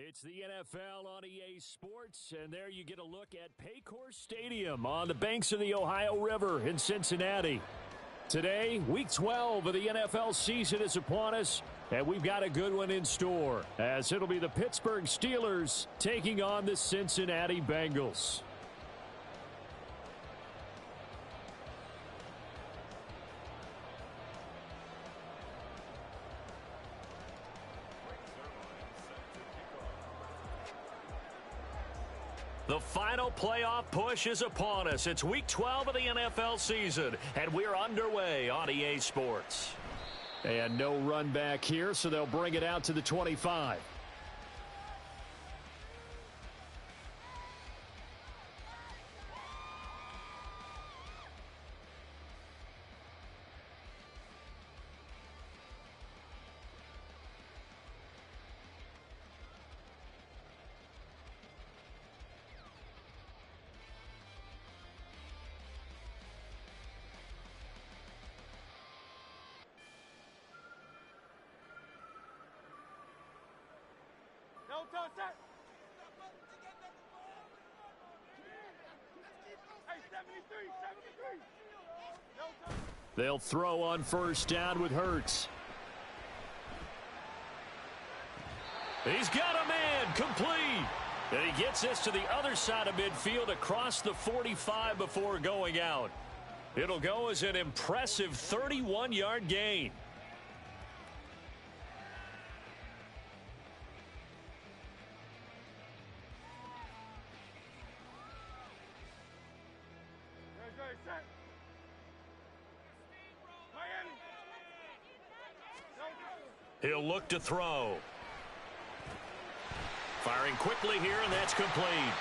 It's the NFL on EA Sports, and there you get a look at Paycor Stadium on the banks of the Ohio River in Cincinnati. Today, Week 12 of the NFL season is upon us, and we've got a good one in store, as it'll be the Pittsburgh Steelers taking on the Cincinnati Bengals. The final playoff push is upon us. It's Week 12 of the NFL season, and we're underway on EA Sports. And no run back here, so they'll bring it out to the 25. No touch that. Hey, 73. No touch. They'll throw on first down with Hurts. He's got a man complete. And he gets this to the other side of midfield across the 45 before going out. It'll go as an impressive 31-yard gain. He'll look to throw. Firing quickly here, and that's complete.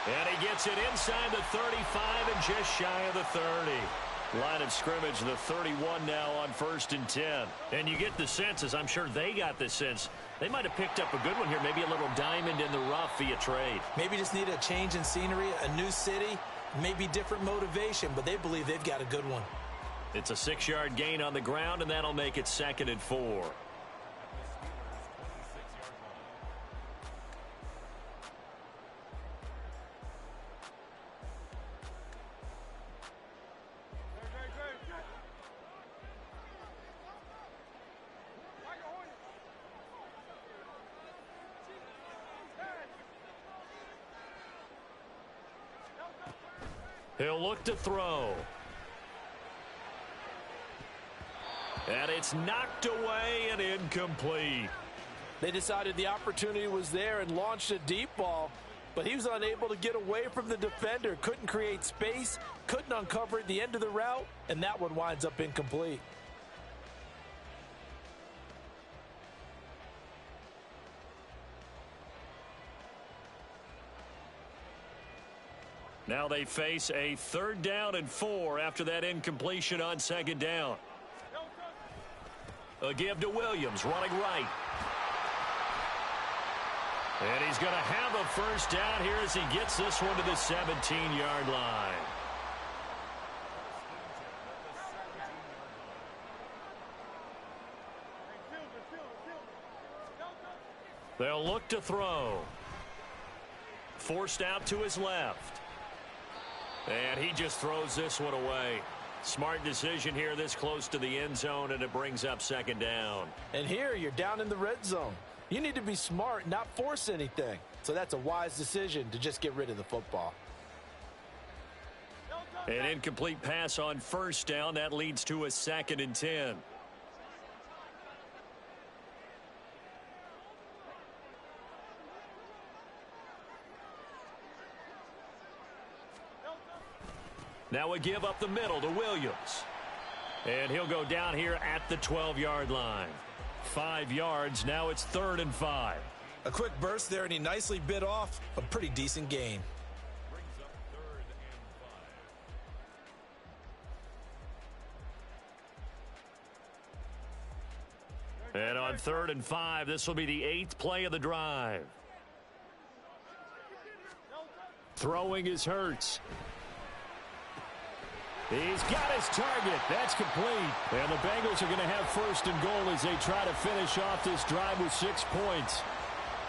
And he gets it inside the 35 and just shy of the 30. Line of scrimmage, the 31 now on 1st and 10. And you get the sense, as I'm sure they got the sense, they might have picked up a good one here, maybe a little diamond in the rough via trade. Maybe just need a change in scenery, a new city, maybe different motivation, but they believe they've got a good one. It's a 6-yard gain on the ground, and that'll make it 2nd and 4. He'll look to throw. And it's knocked away and incomplete. They decided the opportunity was there and launched a deep ball, but he was unable to get away from the defender, couldn't create space, couldn't uncover at the end of the route, and that one winds up incomplete. Now they face a 3rd down and 4 after that incompletion on 2nd down. A give to Williams, running right. And he's going to have a 1st down here as he gets this one to the 17-yard line. They'll look to throw. Forced out to his left. And he just throws this one away. Smart decision here this close to the end zone, and it brings up 2nd down. And here you're down in the red zone. You need to be smart, not force anything. So that's a wise decision to just get rid of the football. An incomplete pass on 1st down. That leads to a 2nd and 10. Now a give up the middle to Williams. And he'll go down here at the 12-yard line. 5 yards. Now it's 3rd and 5. A quick burst there, and he nicely bit off a pretty decent gain. And on 3rd and 5, this will be the 8th play of the drive. Throwing is Hurts. He's got his target. That's complete. And the Bengals are going to have 1st and goal as they try to finish off this drive with 6 points.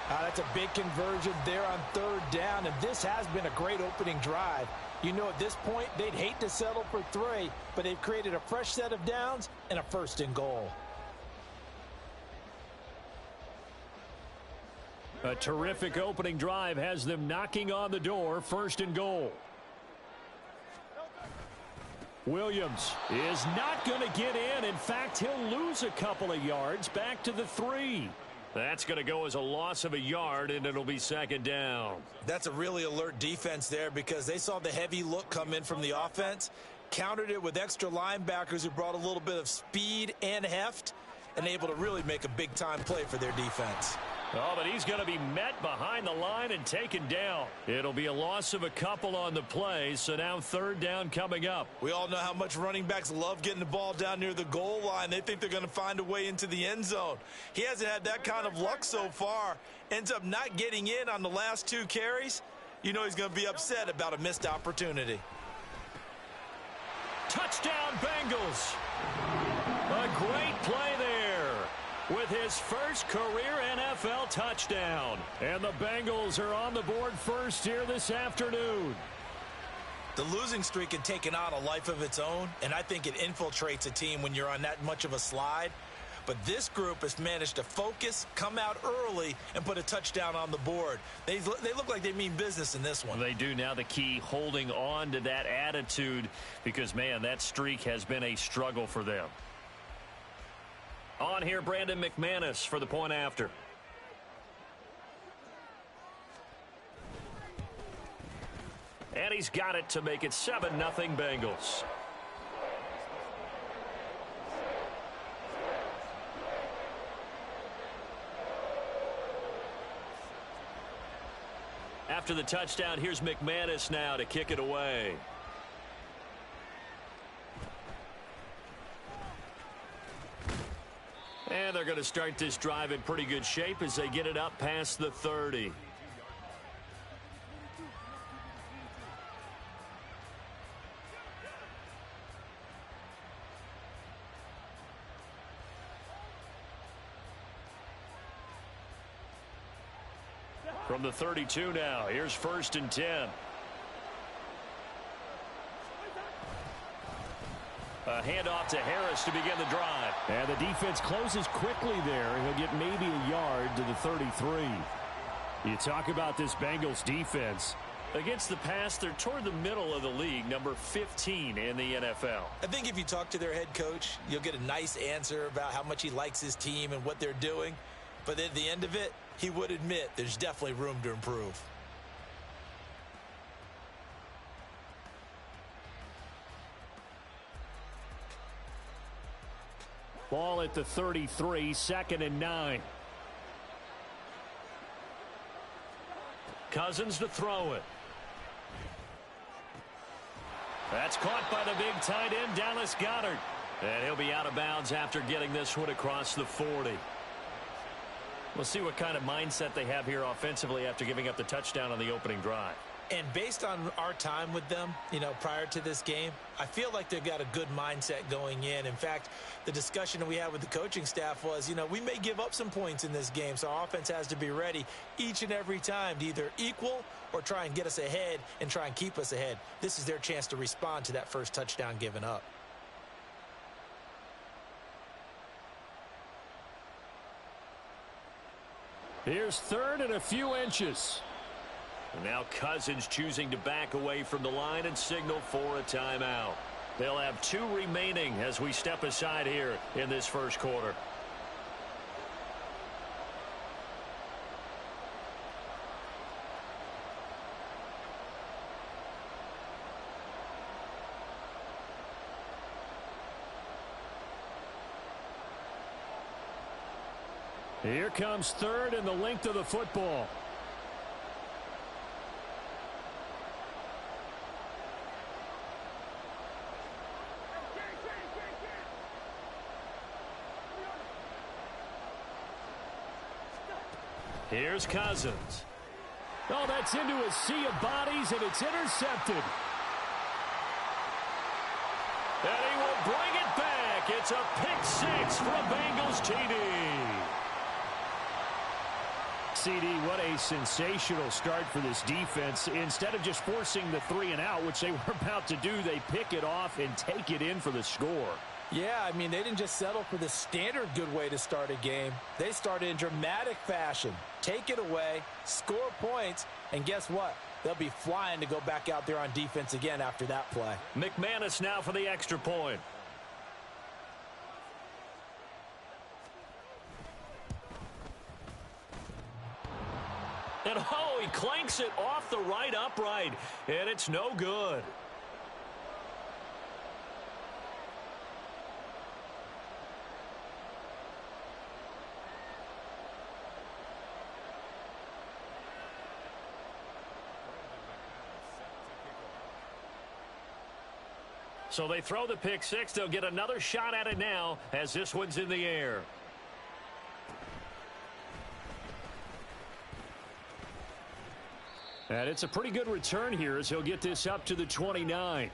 That's a big conversion there on third down, and this has been a great opening drive. You know, at this point, they'd hate to settle for 3, but they've created a fresh set of downs and a first and goal. A terrific opening drive has them knocking on the door, first and goal. Williams is not going to get in. In fact, he'll lose a couple of yards back to the 3. That's going to go as a loss of a yard, and it'll be second down. That's a really alert defense there because they saw the heavy look come in from the offense, countered it with extra linebackers who brought a little bit of speed and heft, and able to really make a big-time play for their defense. Oh, but he's going to be met behind the line and taken down. It'll be a loss of a couple on the play, so now third down coming up. We all know how much running backs love getting the ball down near the goal line. They think they're going to find a way into the end zone. He hasn't had that kind of luck so far. Ends up not getting in on the last 2 carries. You know he's going to be upset about a missed opportunity. Touchdown, Bengals. A great play there with his first career NFL touchdown. And the Bengals are on the board first here this afternoon. The losing streak had taken on a life of its own, and I think it infiltrates a team when you're on that much of a slide. But this group has managed to focus, come out early, and put a touchdown on the board. They look like they mean business in this one. They do. Now the key, holding on to that attitude, because, man, that streak has been a struggle for them. On here, Brandon McManus for the point after. And he's got it to make it 7-0 Bengals. After the touchdown, here's McManus now to kick it away. And they're going to start this drive in pretty good shape as they get it up past the 30. From the 32 now, here's 1st and 10. A handoff to Harris to begin the drive. And the defense closes quickly there. He'll get maybe a yard to the 33. You talk about this Bengals defense. Against the pass, they're toward the middle of the league, number 15 in the NFL. I think if you talk to their head coach, you'll get a nice answer about how much he likes his team and what they're doing. But at the end of it, he would admit there's definitely room to improve. Ball at the 33, 2nd and 9. Cousins to throw it. That's caught by the big tight end, Dallas Goedert. And he'll be out of bounds after getting this one across the 40. We'll see what kind of mindset they have here offensively after giving up the touchdown on the opening drive. And based on our time with them, you know, prior to this game, I feel like they've got a good mindset going in. In fact, the discussion that we had with the coaching staff was, you know, we may give up some points in this game, so our offense has to be ready each and every time to either equal or try and get us ahead and try and keep us ahead. This is their chance to respond to that first touchdown given up. Here's 3rd and a few inches. And now Cousins choosing to back away from the line and signal for a timeout. They'll have 2 remaining as we step aside here in this first quarter. Here comes 3rd and the length of the football. Here's Cousins. Oh, that's into a sea of bodies, and it's intercepted. And he will bring it back. It's a pick 6 from Bengals TD. CD, what a sensational start for this defense. Instead of just forcing the 3 and out, which they were about to do, they pick it off and take it in for the score. Yeah, I mean, they didn't just settle for the standard good way to start a game. They started in dramatic fashion. Take it away, score points, and guess what? They'll be flying to go back out there on defense again after that play. McManus now for the extra point. And oh, he clanks it off the right upright, and it's no good. So they throw the pick six. They'll get another shot at it now as this one's in the air. And it's a pretty good return here as he'll get this up to the 29.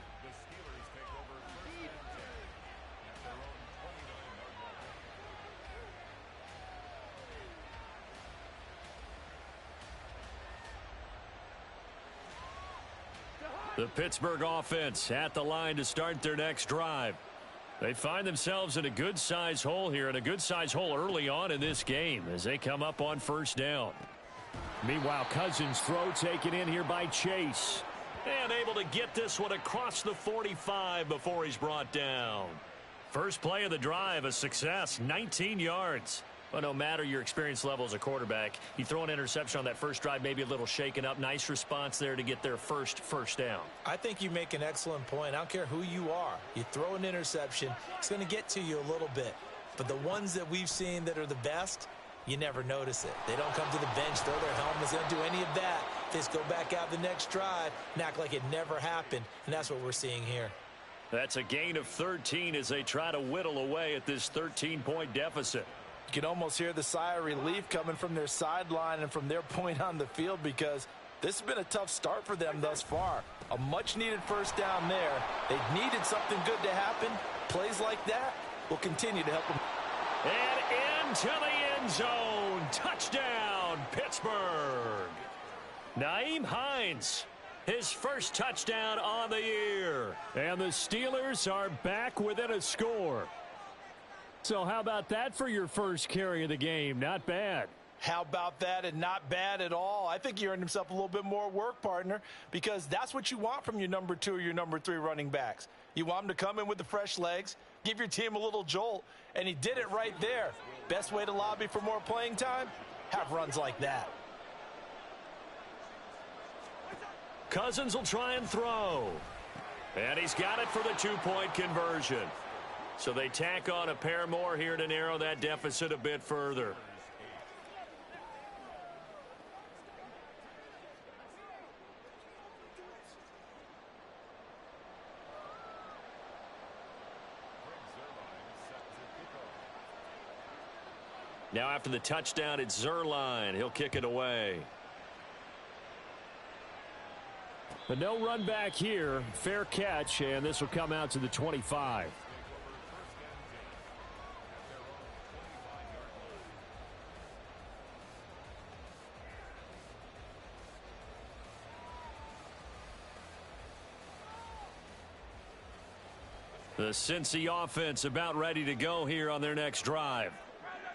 The Pittsburgh offense at the line to start their next drive. They find themselves in a good-sized hole here, and a good-sized hole early on in this game as they come up on first down. Meanwhile, Cousins throw taken in here by Chase. And able to get this one across the 45 before he's brought down. First play of the drive, a success, 19 yards. But no matter your experience level as a quarterback, you throw an interception on that first drive, maybe a little shaken up. Nice response there to get their first down. I think you make an excellent point. I don't care who you are. You throw an interception, it's going to get to you a little bit. But the ones that we've seen that are the best, you never notice it. They don't come to the bench, throw their helmets, they don't do any of that. They just go back out the next drive and act like it never happened. And that's what we're seeing here. That's a gain of 13 as they try to whittle away at this 13-point deficit. You can almost hear the sigh of relief coming from their sideline and from their point on the field, because this has been a tough start for them thus far. A much-needed first down there. They needed something good to happen. Plays like that will continue to help them. And into the end zone. Touchdown, Pittsburgh. Nyheim Hines, his first touchdown on the year. And the Steelers are back within a score. So how about that for your first carry of the game? Not bad. How about that, and not bad at all? I think he earned himself a little bit more work, partner, because that's what you want from your number 2 or your number 3 running backs. You want them to come in with the fresh legs, give your team a little jolt, and he did it right there. Best way to lobby for more playing time? Have runs like that. Cousins will try and throw. And he's got it for the 2-point conversion. So they tack on a pair more here to narrow that deficit a bit further. Now after the touchdown, it's Zuerlein. He'll kick it away. But no run back here. Fair catch, and this will come out to the 25. The Cincy offense about ready to go here on their next drive.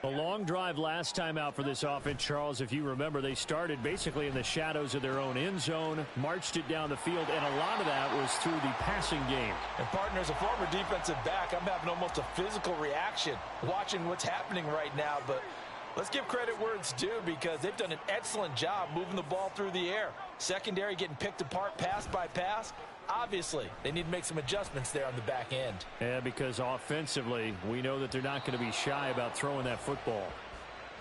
A long drive last time out for this offense, Charles. If you remember, they started basically in the shadows of their own end zone, marched it down the field, and a lot of that was through the passing game. And partner, as a former defensive back, I'm having almost a physical reaction watching what's happening right now. But let's give credit where it's due, because they've done an excellent job moving the ball through the air. Secondary getting picked apart pass by pass. Obviously, they need to make some adjustments there on the back end. Yeah, because offensively, we know that they're not going to be shy about throwing that football.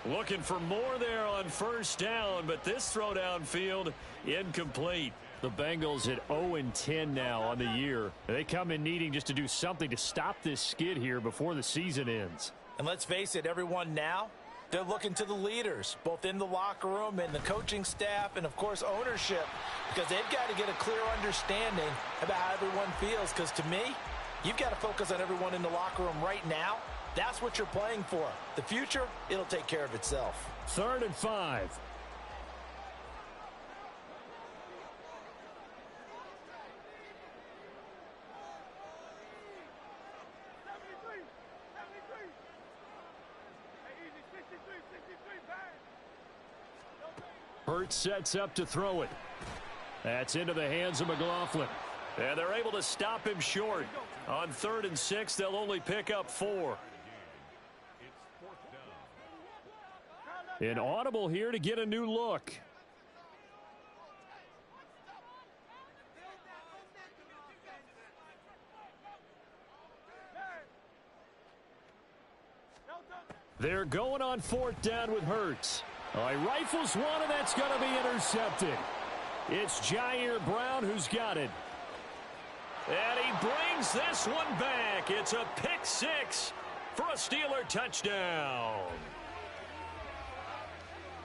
Looking for more there on first down, but this throw downfield incomplete. The Bengals at 0-10 now on the year. They come in needing just to do something to stop this skid here before the season ends. And let's face it, everyone now, they're looking to the leaders, both in the locker room and the coaching staff and, of course, ownership, because they've got to get a clear understanding about how everyone feels. Because to me, you've got to focus on everyone in the locker room right now. That's what you're playing for. The future, it'll take care of itself. 3rd and 5. Hurts sets up to throw it. That's into the hands of McLaughlin. And they're able to stop him short. On 3rd and 6, they'll only pick up 4. An audible here to get a new look. They're going on 4th down with Hurts. He rifles one, and that's going to be intercepted. It's Jair Brown who's got it. And he brings this one back. It's a pick 6 for a Steeler touchdown.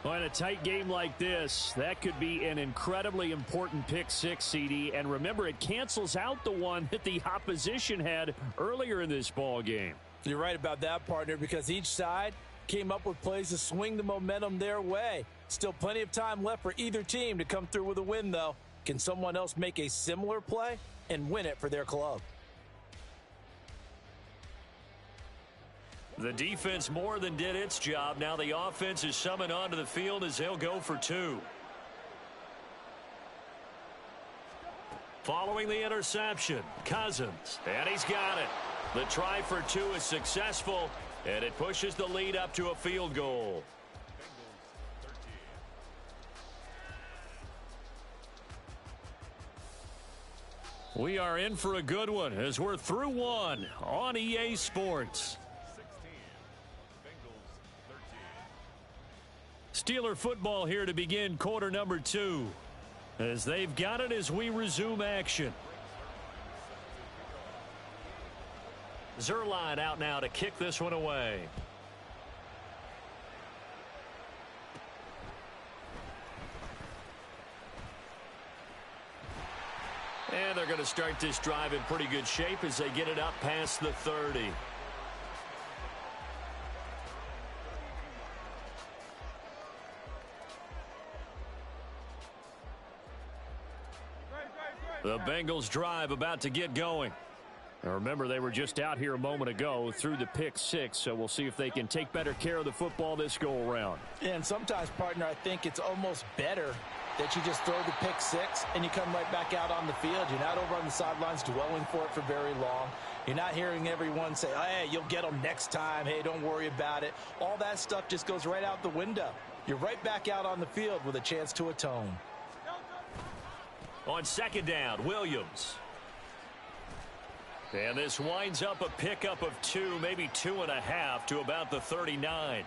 Well, in a tight game like this, that could be an incredibly important pick 6, CD. And remember, it cancels out the one that the opposition had earlier in this ball game. You're right about that, partner, because each side came up with plays to swing the momentum their way. Still plenty of time left for either team to come through with a win, though. Can someone else make a similar play and win it for their club? The defense more than did its job. Now the offense is summoned onto the field as they'll go for 2. Following the interception, Cousins, and he's got it. The try for 2 is successful, and it pushes the lead up to a field goal. We are in for a good one as we're through 1 on EA Sports. Steeler football here to begin quarter number 2. As they've got it as we resume action. Zuerlein out now to kick this one away. And they're going to start this drive in pretty good shape as they get it up past the 30. The Bengals drive about to get going. Now remember, they were just out here a moment ago through the pick 6, so we'll see if they can take better care of the football this go around. And sometimes, partner, I think it's almost better that you just throw the pick 6 and you come right back out on the field. You're not over on the sidelines dwelling for it for very long. You're not hearing everyone say, hey, you'll get them next time. Hey, don't worry about it. All that stuff just goes right out the window. You're right back out on the field with a chance to atone. On 2nd down, Williams. And this winds up a pickup of 2, maybe 2.5 to about the 39.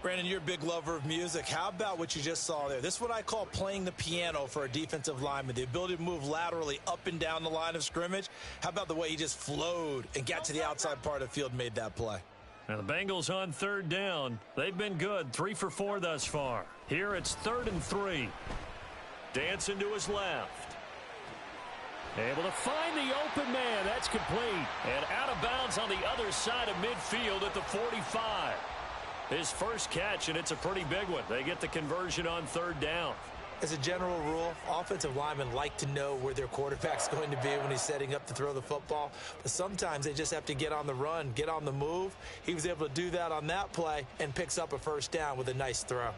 Brandon, you're a big lover of music. How about what you just saw there? This is what I call playing the piano for a defensive lineman, the ability to move laterally up and down the line of scrimmage. How about the way he just flowed and got to the outside part of the field and made that play? Now the Bengals on 3rd down. They've been good, 3 for 4 thus far. Here it's 3rd and 3. Dancing to his left. Able to find the open man. That's complete. And out of bounds on the other side of midfield at the 45. His first catch, and it's a pretty big one. They get the conversion on 3rd down. As a general rule, offensive linemen like to know where their quarterback's going to be when he's setting up to throw the football. But sometimes they just have to get on the run, get on the move. He was able to do that on that play and picks up a 1st down with a nice throw.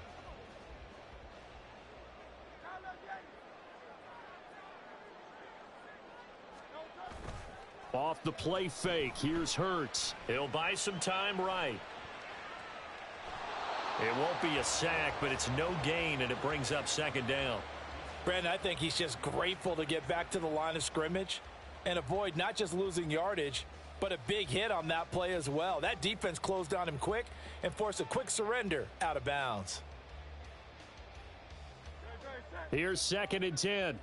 Off the play fake, here's Hurts. He'll buy some time right. It won't be a sack, but it's no gain, and it brings up 2nd down. Brandon, I think he's just grateful to get back to the line of scrimmage and avoid not just losing yardage, but a big hit on that play as well. That defense closed on him quick and forced a quick surrender out of bounds. Here's 2nd and 10.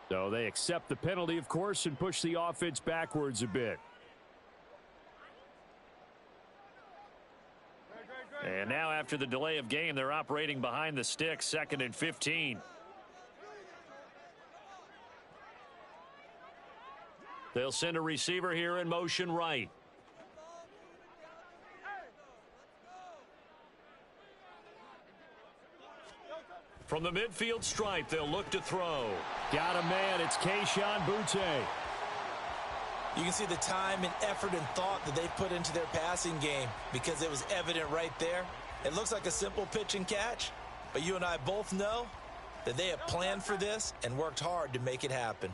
So they accept the penalty, of course, and push the offense backwards a bit. And now after the delay of game, they're operating behind the sticks, 2nd and 15. They'll send a receiver here in motion right. From the midfield stripe, they'll look to throw. Got a man. It's Kayshon Boutte. You can see the time and effort and thought that they put into their passing game because it was evident right there. It looks like a simple pitch and catch, but you and I both know that they have planned for this and worked hard to make it happen.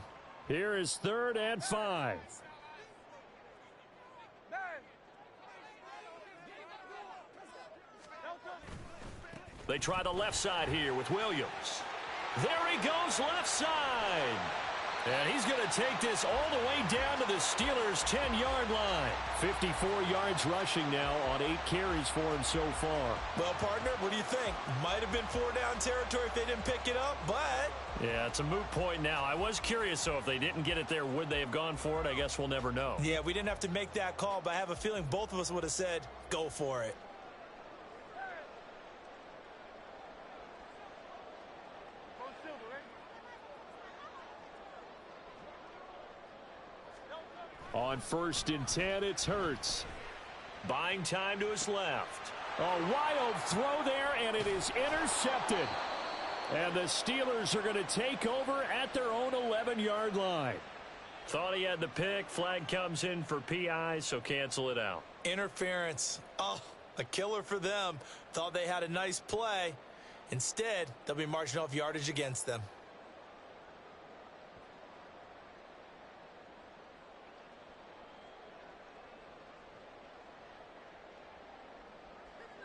Here is 3rd and 5. They try the left side here with Williams. There he goes, left side. And he's going to take this all the way down to the Steelers' 10-yard line. 54 yards rushing now on 8 carries for him so far. Well, partner, what do you think? Might have been 4-down territory if they didn't pick it up, but... Yeah, it's a moot point now. I was curious, so if they didn't get it there, would they have gone for it? I guess we'll never know. Yeah, we didn't have to make that call, but I have a feeling both of us would have said, go for it. On 1st and 10, it's Hurts. Buying time to his left. A wild throw there, and it is intercepted. And the Steelers are going to take over at their own 11-yard line. Thought he had the pick. Flag comes in for PI, so cancel it out. Interference. Oh, a killer for them. Thought they had a nice play. Instead, they'll be marching off yardage against them.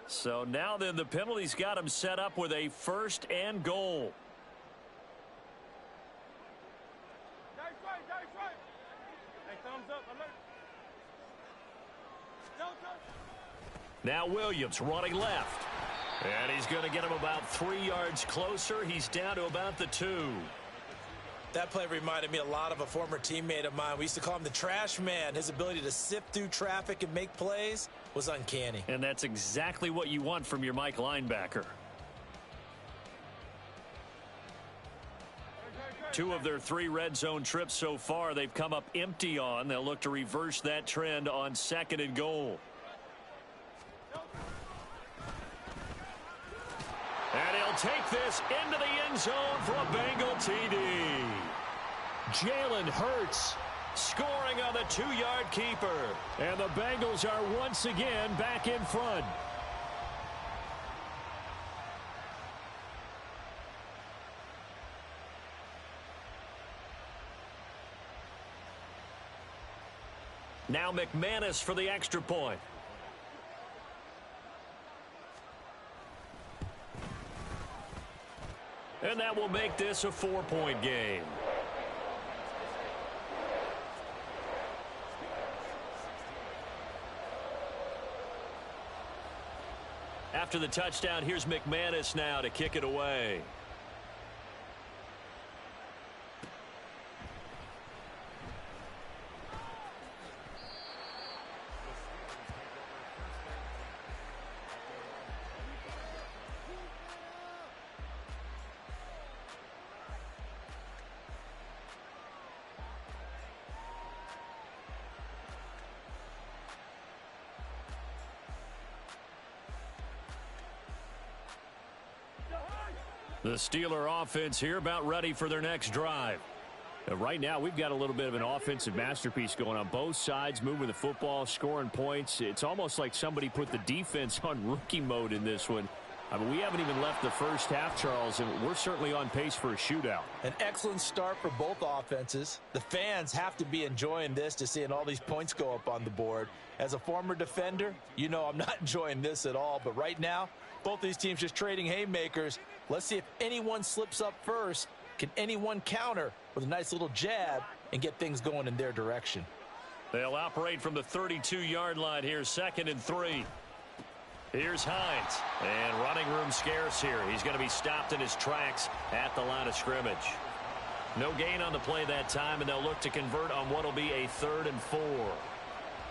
So now then the penalty's got him set up with a 1st and goal. That's right, that's right. Hey, thumbs up, alert. No touch. Now Williams running left. And he's going to get him about 3 yards closer. He's down to about the 2. That play reminded me a lot of a former teammate of mine. We used to call him the trash man. His ability to sift through traffic and make plays was uncanny. And that's exactly what you want from your Mike linebacker. 2 of their 3 red zone trips so far they've come up empty on. They'll look to reverse that trend on 2nd and goal. And he'll take this into the end zone for a Bengal TD. Jalen Hurts scoring on the 2-yard keeper. And the Bengals are once again back in front. Now McManus for the extra point. And that will make this a 4-point game. After the touchdown, here's McManus now to kick it away. The Steeler offense here about ready for their next drive. Right now, we've got a little bit of an offensive masterpiece going on both sides, moving the football, scoring points. It's almost like somebody put the defense on rookie mode in this one. I mean, we haven't even left the first half, Charles, and we're certainly on pace for a shootout. An excellent start for both offenses. The fans have to be enjoying this to seeing all these points go up on the board. As a former defender, you know I'm not enjoying this at all. But right now, both these teams just trading haymakers. Let's see if anyone slips up first. Can anyone counter with a nice little jab and get things going in their direction? They'll operate from the 32-yard line here, 2nd and 3. Here's Hines, and running room scarce here. He's going to be stopped in his tracks at the line of scrimmage. No gain on the play that time, and they'll look to convert on what will be a 3rd and 4.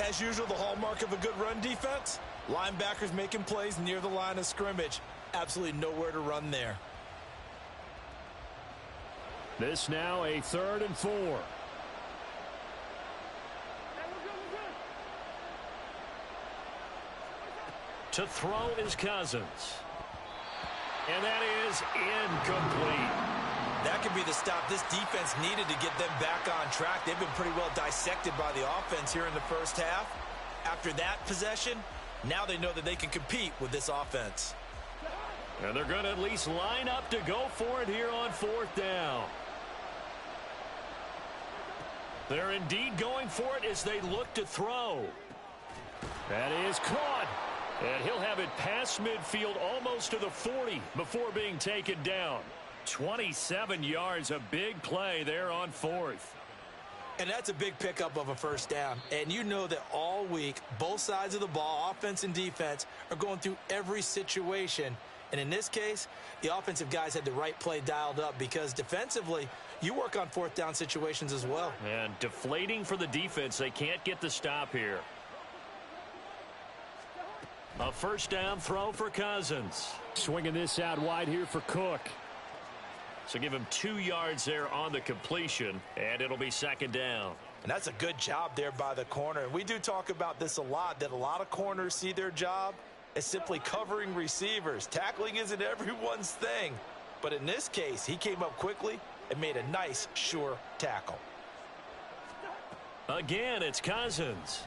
As usual, the hallmark of a good run defense, linebackers making plays near the line of scrimmage. Absolutely nowhere to run there. This now a 3rd and 4. To throw is Cousins. And that is incomplete. That could be the stop this defense needed to get them back on track. They've been pretty well dissected by the offense here in the first half. After that possession, now they know that they can compete with this offense. And they're going to at least line up to go for it here on 4th down. They're indeed going for it as they look to throw. That is caught. And he'll have it past midfield almost to the 40 before being taken down. 27 yards, a big play there on 4th. And that's a big pickup of a first down. And you know that all week, both sides of the ball, offense and defense, are going through every situation. And in this case, the offensive guys had the right play dialed up because defensively, you work on 4th down situations as well. And deflating for the defense. They can't get the stop here. A first down throw for Cousins. Swinging this out wide here for Cook. So give him 2 yards there on the completion, and it'll be 2nd down. And that's a good job there by the corner. And we do talk about this a lot, that a lot of corners see their job as simply covering receivers. Tackling isn't everyone's thing. But in this case, he came up quickly and made a nice, sure tackle. Again, it's Cousins.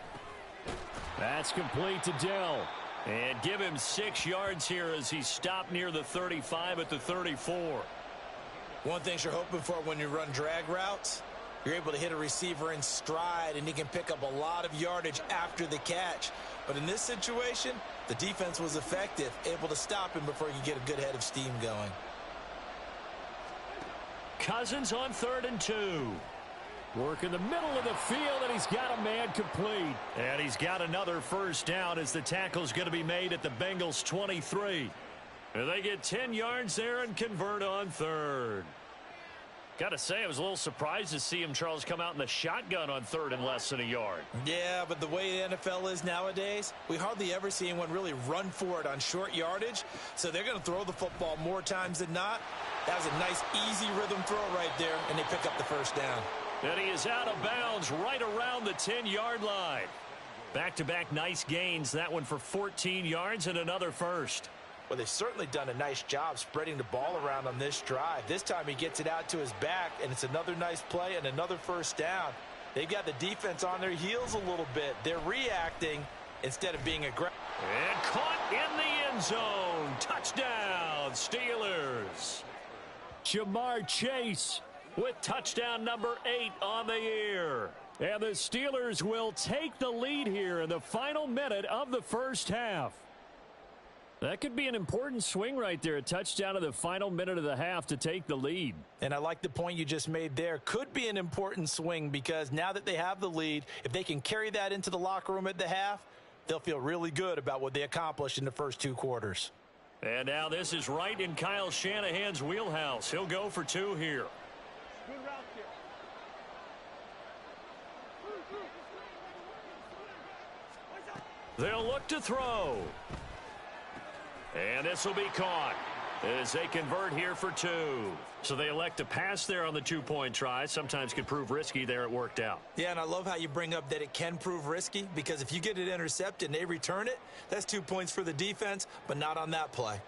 That's complete to Dell. And give him 6 yards here as he stopped near the 35 at the 34. One thing you're hoping for when you run drag routes, you're able to hit a receiver in stride, and he can pick up a lot of yardage after the catch. But in this situation, the defense was effective, able to stop him before you get a good head of steam going. Cousins on 3rd and 2. Work in the middle of the field, and he's got a man complete. And he's got another first down as the tackle's going to be made at the Bengals 23. And they get 10 yards there and convert on 3rd. Got to say, I was a little surprised to see him, Charles, come out in the shotgun on 3rd and less than a yard. Yeah, but the way the NFL is nowadays, we hardly ever see anyone really run for it on short yardage. So they're going to throw the football more times than not. That was a nice, easy rhythm throw right there, and they pick up the first down. And he is out of bounds right around the 10-yard line. Back-to-back nice gains. That one for 14 yards and another first. Well, they've certainly done a nice job spreading the ball around on this drive. This time he gets it out to his back, and it's another nice play and another first down. They've got the defense on their heels a little bit. They're reacting instead of being aggressive. And caught in the end zone. Touchdown, Steelers. Jamar Chase with touchdown number 8 on the year. And the Steelers will take the lead here in the final minute of the first half. That could be an important swing right there. A touchdown in the final minute of the half to take the lead. And I like the point you just made there. Could be an important swing because now that they have the lead, if they can carry that into the locker room at the half, they'll feel really good about what they accomplished in the first 2 quarters. And now this is right in Kyle Shanahan's wheelhouse. He'll go for 2 here. Good route here. They'll look to throw. And this will be caught as they convert here for 2. So they elect to pass there on the 2-point try. Sometimes can prove risky. There it worked out. Yeah, and I love how you bring up that it can prove risky because if you get it intercepted and they return it, that's 2 points for the defense, but not on that play.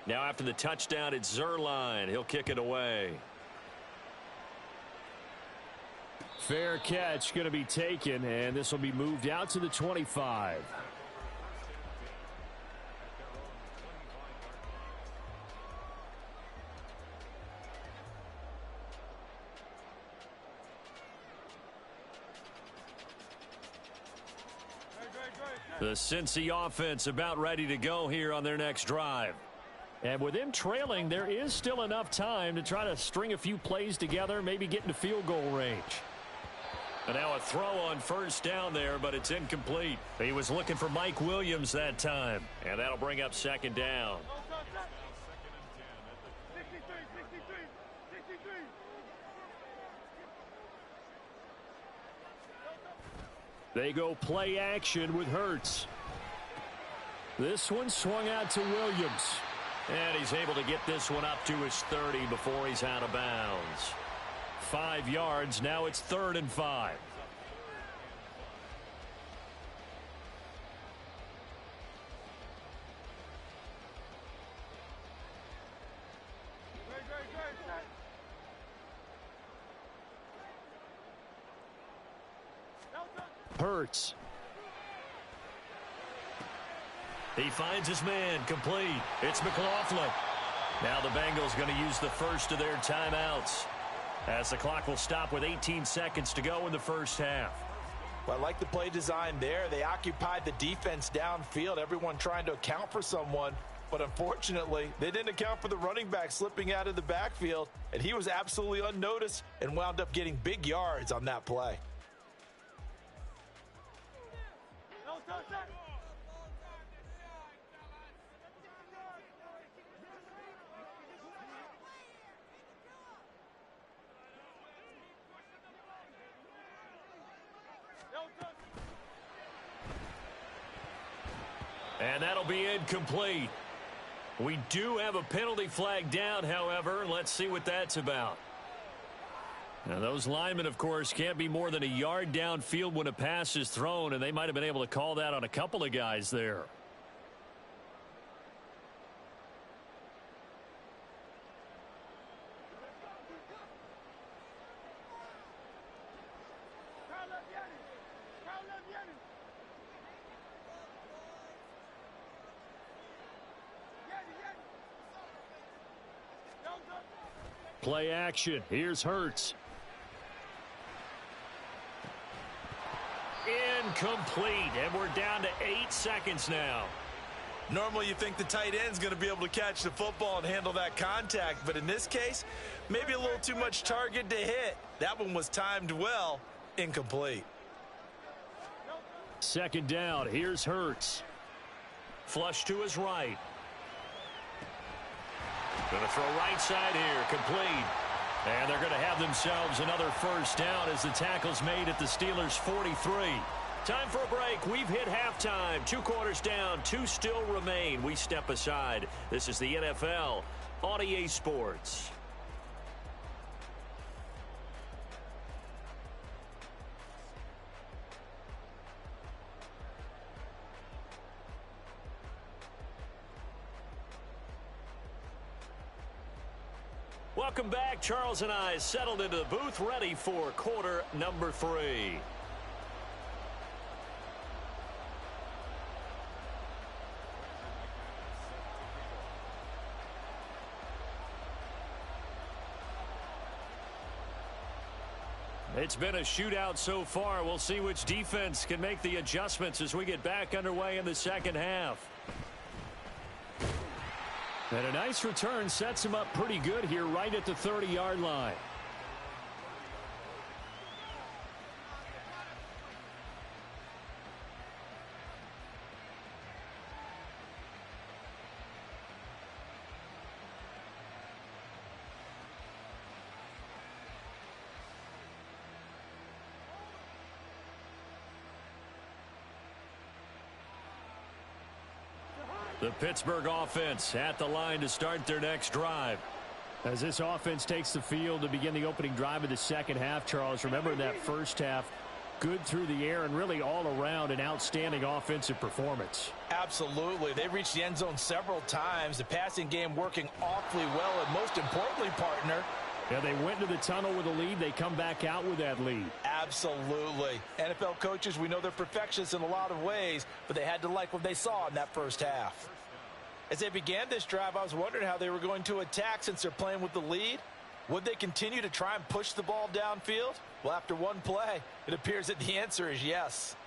Now after the touchdown, it's Zuerlein. He'll kick it away. Fair catch going to be taken, and this will be moved out to the 25. The Cincy offense about ready to go here on their next drive. And with them trailing, there is still enough time to try to string a few plays together, maybe get into field goal range. And now a throw on first down there, but it's incomplete. He was looking for Mike Williams that time. And that'll bring up 2nd down. 63. They go play action with Hurts. This one swung out to Williams. And he's able to get this one up to his 30 before he's out of bounds. 5 yards. Now it's 3rd and 5. Hurts. He finds his man, complete. It's McLaughlin. Now the Bengals going to use the first of their timeouts, as the clock will stop with 18 seconds to go in the first half. Well, I like the play design there. They occupied the defense downfield, everyone trying to account for someone. But unfortunately, they didn't account for the running back slipping out of the backfield, and he was absolutely unnoticed and wound up getting big yards on that play. And that'll be incomplete. We do have a penalty flag down, however. Let's see what that's about. Now, those linemen, of course, can't be more than a yard downfield when a pass is thrown, and they might have been able to call that on a couple of guys there. Play action. Here's Hurts. Incomplete, and we're down to 8 seconds now. Normally you think the tight end's going to be able to catch the football and handle that contact, but in this case, maybe a little too much target to hit. That one was timed well. Incomplete. Second down. Here's Hurts. Flush to his right. Going to throw right side here, complete. And they're going to have themselves another first down as the tackle's made at the Steelers' 43. Time for a break. We've hit halftime. 2 quarters down, 2 still remain. We step aside. This is the NFL on EA Sports. Welcome back. Charles and I settled into the booth, ready for quarter number 3. It's been a shootout so far. We'll see which defense can make the adjustments as we get back underway in the second half. And a nice return sets him up pretty good here right at the 30-yard line. The Pittsburgh offense at the line to start their next drive. As this offense takes the field to begin the opening drive of the second half, Charles, remember that first half, good through the air and really all around an outstanding offensive performance. Absolutely. They reached the end zone several times. The passing game working awfully well, and most importantly, partner, yeah, they went to the tunnel with a lead. They come back out with that lead. Absolutely. NFL coaches, we know they're perfectionists in a lot of ways, but they had to like what they saw in that first half. As they began this drive, I was wondering how they were going to attack since they're playing with the lead. Would they continue to try and push the ball downfield? Well, after one play, it appears that the answer is yes.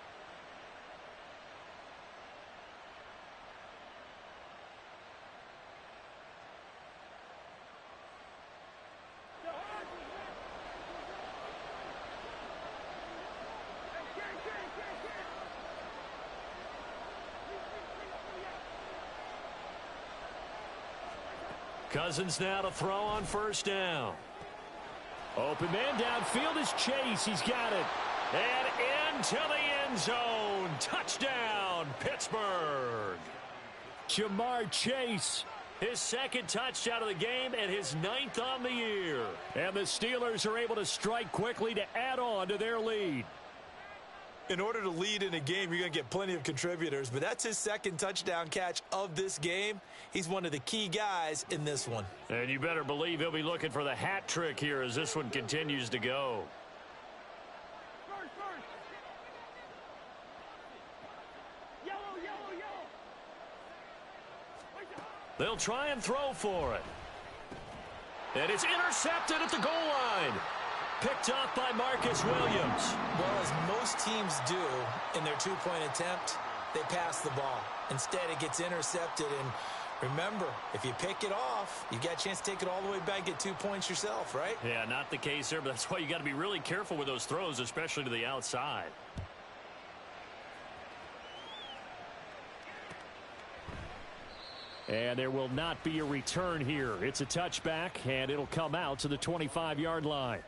Cousins now to throw on first down. Open man downfield is Chase. He's got it. And into the end zone. Touchdown, Pittsburgh. Jamar Chase, his second touchdown of the game and his 9th on the year. And the Steelers are able to strike quickly to add on to their lead. In order to lead in a game, you're going to get plenty of contributors, but that's his second touchdown catch of this game. He's one of the key guys in this one. And you better believe he'll be looking for the hat trick here as this one continues to go. They'll try and throw for it. And it's intercepted at the goal line. Picked off by Marcus Williams. Well, as most teams do in their two-point attempt, they pass the ball. Instead, it gets intercepted. And remember, if you pick it off, you got a chance to take it all the way back, get 2 points yourself, right? Yeah, not the case there, but that's why you got to be really careful with those throws, especially to the outside. And there will not be a return here. It's a touchback, and it'll come out to the 25-yard line.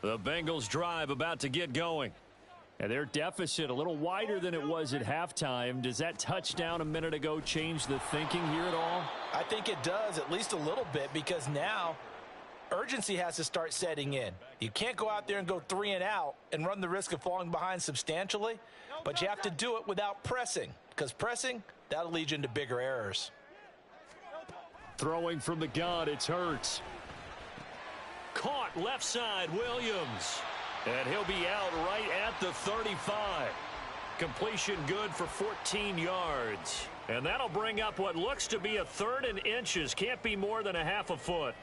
The Bengals drive about to get going. And their deficit a little wider than it was at halftime. Does that touchdown a minute ago change the thinking here at all? I think it does, at least a little bit, because now urgency has to start setting in. You can't go out there and go 3 and out and run the risk of falling behind substantially, but you have to do it without pressing, because pressing, that'll lead you into bigger errors. Throwing from the gun, it's Hurts. Caught left side, Williams. And he'll be out right at the 35. Completion good for 14 yards. And that'll bring up what looks to be a 3rd and inches. Can't be more than a half a foot.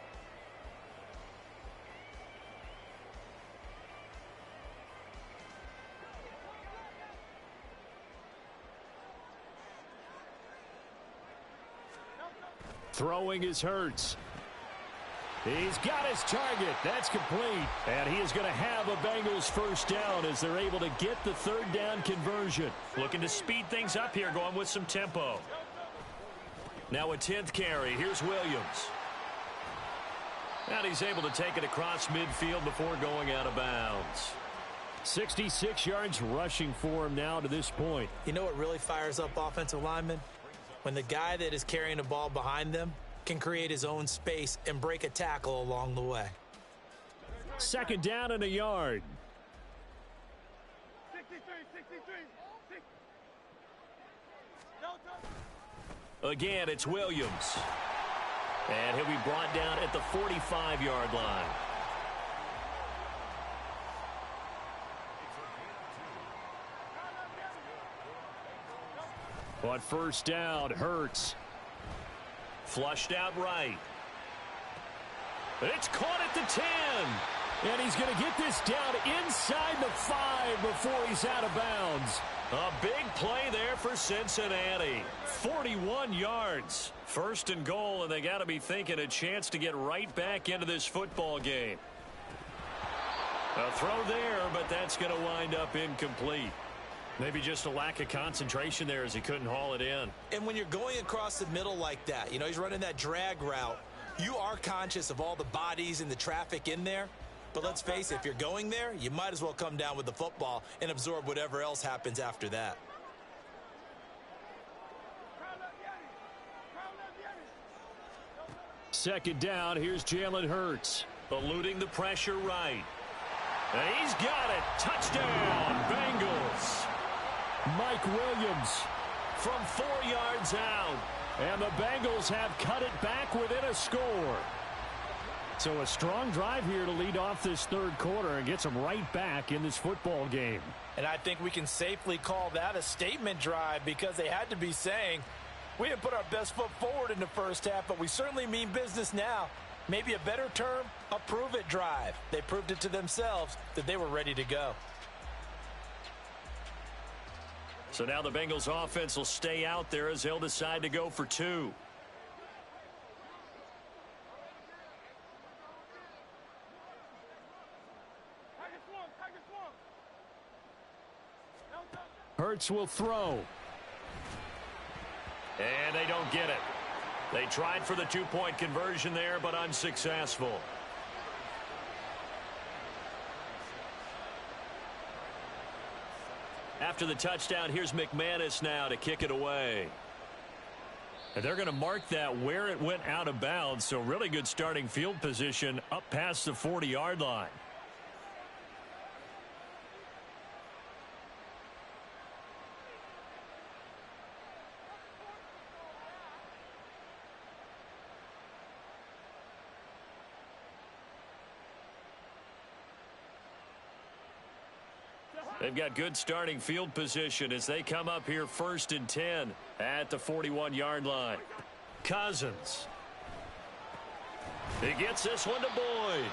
Throwing is Hurts. He's got his target. That's complete. And he is going to have a Bengals first down as they're able to get the 3rd down conversion. Looking to speed things up here, going with some tempo. Now a 10th carry. Here's Williams. And he's able to take it across midfield before going out of bounds. 66 yards rushing for him now to this point. You know what really fires up offensive linemen? When the guy that is carrying the ball behind them can create his own space and break a tackle along the way. 2nd down and a yard. 63. Again, it's Williams. And he'll be brought down at the 45-yard line. On first down, Hurts. Flushed out right. It's caught at the 10. And he's going to get this down inside the 5 before he's out of bounds. A big play there for Cincinnati. 41 yards. 1st and goal, and they got to be thinking a chance to get right back into this football game. A throw there, but that's going to wind up incomplete. Maybe just a lack of concentration there as he couldn't haul it in. And when you're going across the middle like that, you know, he's running that drag route, you are conscious of all the bodies and the traffic in there. But let's face it, if you're going there, you might as well come down with the football and absorb whatever else happens after that. Second down, here's Jalen Hurts. Eluding the pressure right. And he's got it. Touchdown, Bengals. Mike Williams from 4 yards out. And the Bengals have cut it back within a score. So a strong drive here to lead off this 3rd quarter and gets them right back in this football game. And I think we can safely call that a statement drive because they had to be saying, we didn't put our best foot forward in the first half, but we certainly mean business now. Maybe a better term, a prove-it drive. They proved it to themselves that they were ready to go. So now the Bengals offense will stay out there as they'll decide to go for 2. Hurts will throw. And they don't get it. They tried for the 2-point conversion there, but unsuccessful. After the touchdown, here's McManus now to kick it away. And they're going to mark that where it went out of bounds, so really good starting field position up past the 40-yard line. They've got good starting field position as they come up here 1st and 10 at the 41-yard line. Cousins. He gets this one to Boyd.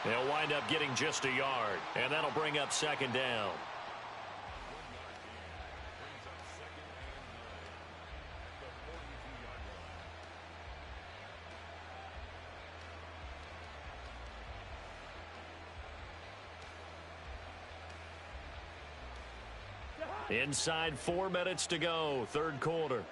They'll wind up getting just a yard, and that'll bring up 2nd down. Inside 4 minutes to go, 3rd quarter.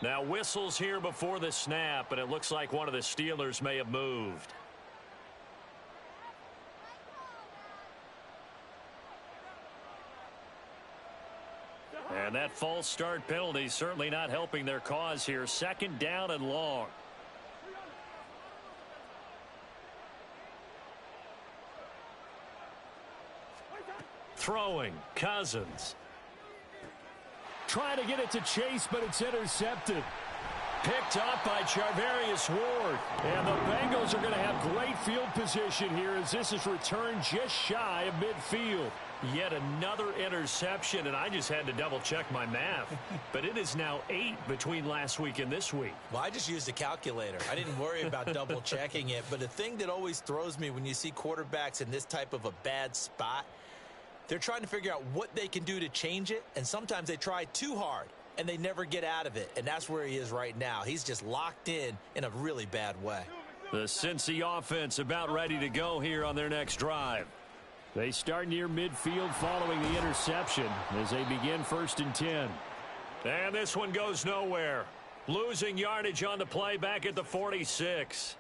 Now whistles here before the snap, and it looks like one of the Steelers may have moved. And that false start penalty certainly not helping their cause here. 2nd down and long. Throwing, Cousins. Trying to get it to Chase, but it's intercepted. Picked up by Charvarius Ward. And the Bengals are going to have great field position here as this is returned just shy of midfield. Yet another interception, and I just had to double-check my math. But it is now 8 between last week and this week. Well, I just used a calculator. I didn't worry about double-checking it. But the thing that always throws me when you see quarterbacks in this type of a bad spot, they're trying to figure out what they can do to change it, and sometimes they try too hard, and they never get out of it. And that's where he is right now. He's just locked in a really bad way. The Cincy offense about ready to go here on their next drive. They start near midfield following the interception as they begin 1st and 10. And this one goes nowhere. Losing yardage on the play back at the 46.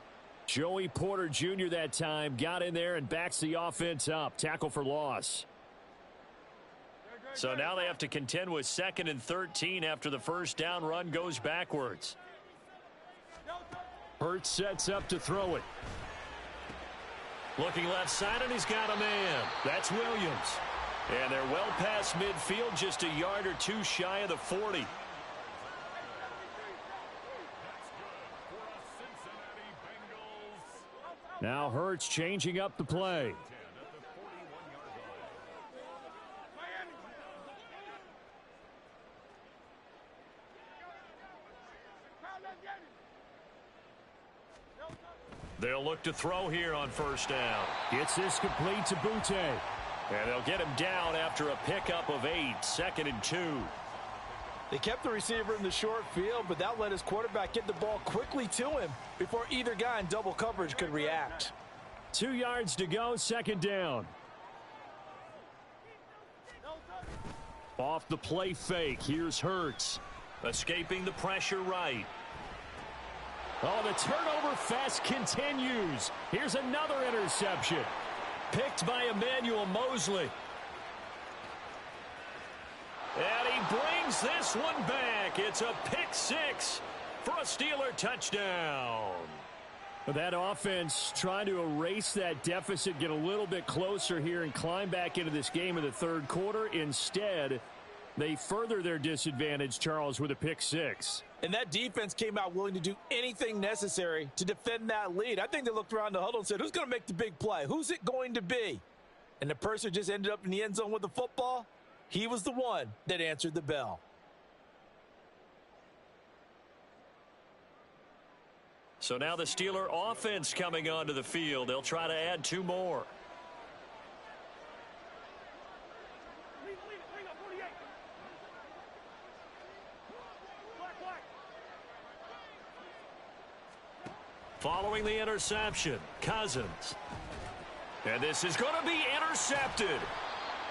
Joey Porter Jr. that time got in there and backs the offense up. Tackle for loss. So now they have to contend with 2nd and 13 after the 1st down run goes backwards. Hurts sets up to throw it. Looking left side, and he's got a man. That's Williams. And they're well past midfield, just a yard or 2 shy of the 40. Now Hurts changing up the play. They'll look to throw here on 1st down. Gets this complete to Butte. And they'll get him down after a pickup of 8, 2nd and 2. They kept the receiver in the short field, but that let his quarterback get the ball quickly to him before either guy in double coverage could react. 2 yards to go, 2nd down. Off the play fake, here's Hurts. Escaping the pressure right. Oh, the turnover fest continues. Here's another interception. Picked by Emmanuel Mosley. And he brings this one back. It's a pick 6 for a Steeler touchdown. That offense trying to erase that deficit, get a little bit closer here and climb back into this game in the 3rd quarter. Instead, they further their disadvantage, Charles, with a pick 6. And that defense came out willing to do anything necessary to defend that lead. I think they looked around the huddle and said, who's going to make the big play? Who's it going to be? And the person who just ended up in the end zone with the football, he was the one that answered the bell. So now the Steeler offense coming onto the field. They'll try to add 2 more. Following the interception, Cousins. And this is going to be intercepted.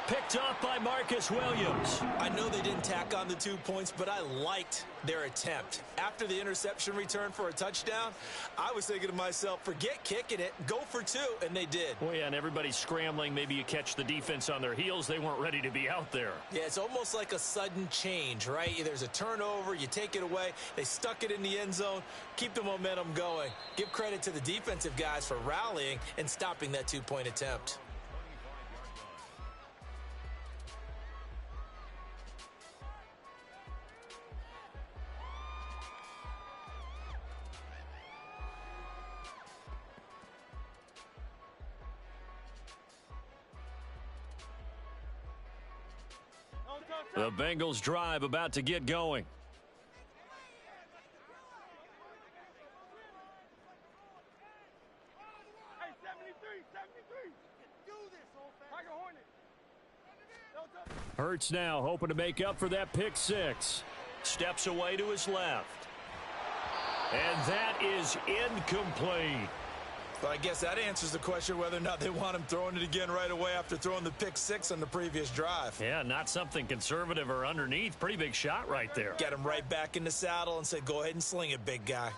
Picked off by Marcus Williams. I know they didn't tack on the 2 points, but I liked their attempt. After the interception return for a touchdown, I was thinking to myself, forget kicking it, go for 2, and they did. Well, yeah, and everybody's scrambling. Maybe you catch the defense on their heels. They weren't ready to be out there. Yeah, it's almost like a sudden change, right? There's a turnover, you take it away, they stuck it in the end zone, keep the momentum going. Give credit to the defensive guys for rallying and stopping that 2-point attempt. The Bengals drive about to get going. Hey, 73. Do this, old Tiger Hornet. Hurts now hoping to make up for that pick six. Steps away to his left. And that is incomplete. But I guess that answers the question whether or not they want him throwing it again right away after throwing the pick six on the previous drive. Yeah, not something conservative or underneath. Pretty big shot right there. Get him right back in the saddle and said, go ahead and sling it, big guy.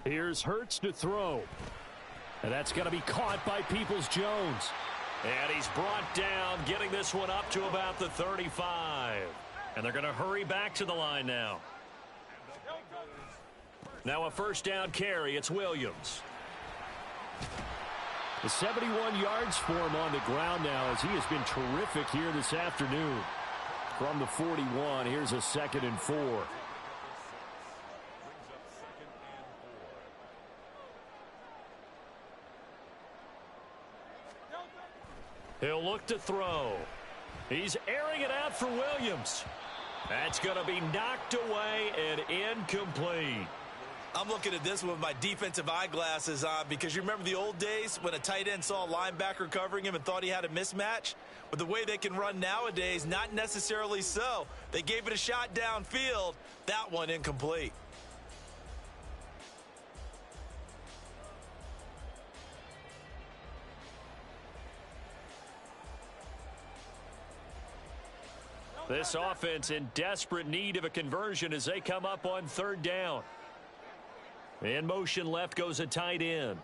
Here's Hurts to throw. And that's going to be caught by Peoples-Jones. And he's brought down, getting this one up to about the 35. And they're going to hurry back to the line now. Now a first down carry. It's Williams. The 71 yards for him on the ground now as he has been terrific here this afternoon. From the 41, here's a 2nd and 4. He'll look to throw. He's airing it out for Williams. That's going to be knocked away and incomplete. I'm looking at this with my defensive eyeglasses on because you remember the old days when a tight end saw a linebacker covering him and thought he had a mismatch? But the way they can run nowadays, not necessarily so. They gave it a shot downfield. That one incomplete. This offense in desperate need of a conversion as they come up on 3rd down. In motion left goes a tight end.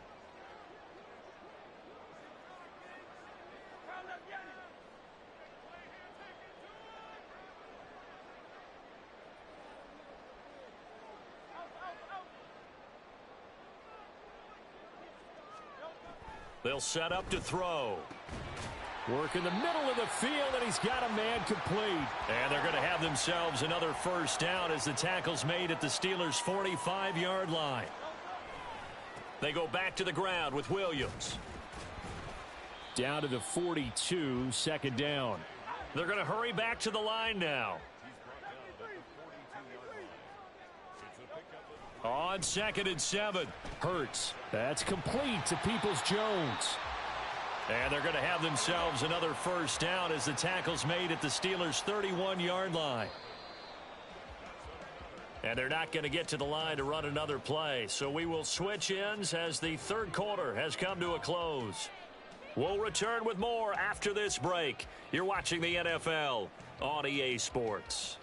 They'll set up to throw. Work in the middle of the field, and he's got a man complete. And they're going to have themselves another first down as the tackle's made at the Steelers' 45-yard line. They go back to the ground with Williams. Down to the 42, 2nd down. They're going to hurry back to the line now. On 2nd and 7, Hurts. That's complete to Peoples-Jones. And they're going to have themselves another first down as the tackle's made at the Steelers' 31-yard line. And they're not going to get to the line to run another play. So we will switch ends as the 3rd quarter has come to a close. We'll return with more after this break. You're watching the NFL on EA Sports.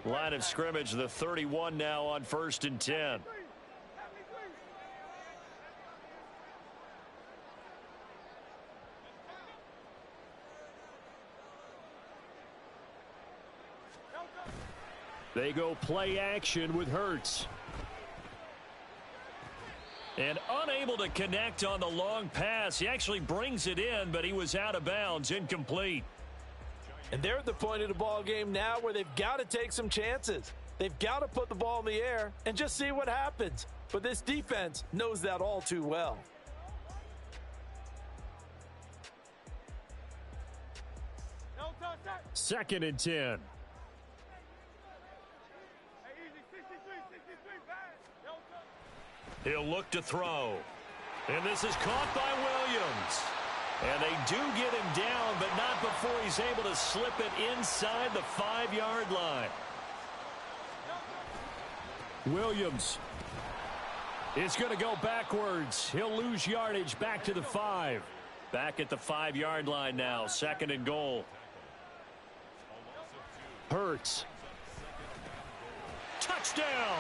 Line of scrimmage, the 31 now on 1st and 10. They go play action with Hurts. And unable to connect on the long pass. He actually brings it in, but he was out of bounds, incomplete. And they're at the point of the ball game now where they've got to take some chances. They've got to put the ball in the air and just see what happens. But this defense knows that all too well. Second and 10. He'll look to throw. And this is caught by Williams. And they do get him down, but not before he's able to slip it inside the 5-yard line. Williams is going to go backwards. He'll lose yardage back to the 5. Back at the 5-yard line now, 2nd and goal. Hurts. Touchdown!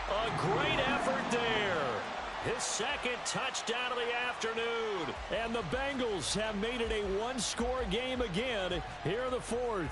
A great effort there. His 2nd touchdown of the afternoon. And the Bengals have made it a one-score game again here in the 4th.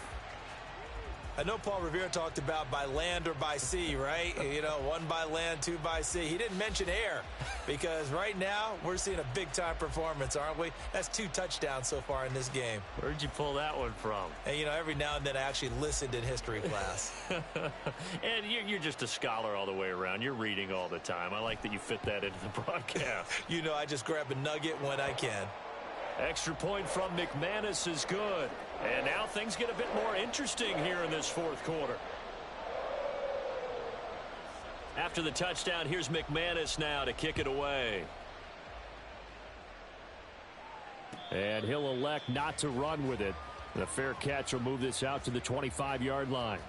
I know Paul Revere talked about by land or by sea, right? You know, 1 by land, 2 by sea. He didn't mention air because right now we're seeing a big-time performance, aren't we? That's 2 touchdowns so far in this game. Where'd you pull that one from? And, you know, every now and then I actually listened in history class. And you're just a scholar all the way around. You're reading all the time. I like that you fit that into the broadcast. You know, I just grab a nugget when I can. Extra point from McManus is good. And now things get a bit more interesting here in this 4th quarter. After the touchdown, here's McManus now to kick it away. And he'll elect not to run with it. The fair catch will move this out to the 25-yard line.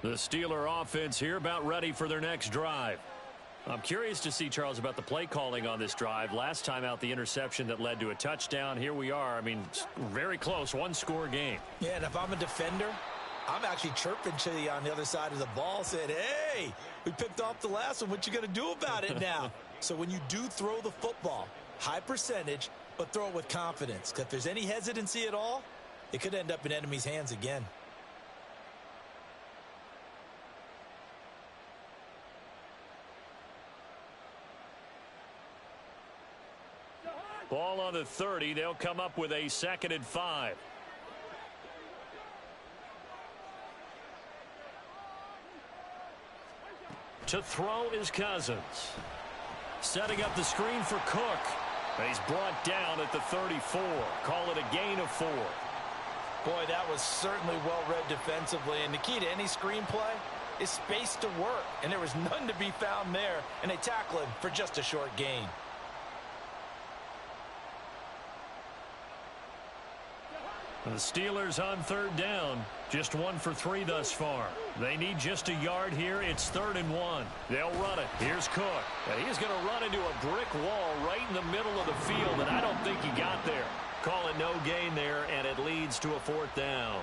The Steeler offense here about ready for their next drive. I'm curious to see, Charles, about the play calling on this drive. Last time out, the interception that led to a touchdown. Here we are. I mean, very close, one-score game. Yeah, and if I'm a defender, I'm actually chirping to you on the other side of the ball, saying, hey, we picked off the last one. What you going to do about it now? So when you do throw the football, high percentage, but throw it with confidence. Because if there's any hesitancy at all, it could end up in enemy's hands again. Ball on the 30. They'll come up with a 2nd and 5. To throw is Cousins. Setting up the screen for Cook. He's brought down at the 34. Call it a gain of 4. Boy, that was certainly well-read defensively. And the key to any screenplay is space to work. And there was none to be found there. And they tackle him for just a short gain. The Steelers on 3rd down. Just 1 for 3 thus far. They need just a yard here. It's 3rd and 1. They'll run it. Here's Cook. And he's going to run into a brick wall right in the middle of the field, and I don't think he got there. Call it no gain there, and it leads to a 4th down.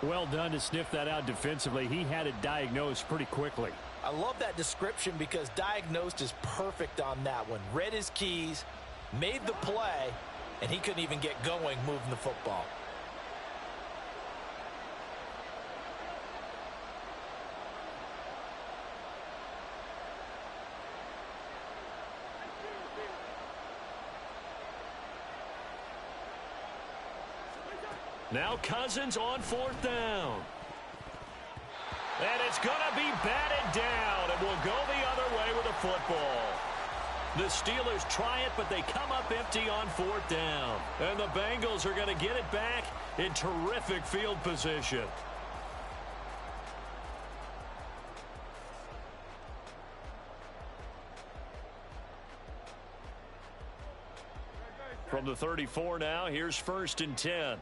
Well done to sniff that out defensively. He had it diagnosed pretty quickly. I love that description because diagnosed is perfect on that one. Read his keys, made the play, and he couldn't even get going moving the football. Now Cousins on 4th down. And it's going to be batted down, and will go the other way with the football. The Steelers try it, but they come up empty on 4th down. And the Bengals are going to get it back in terrific field position. From the 34 now, here's 1st and 10.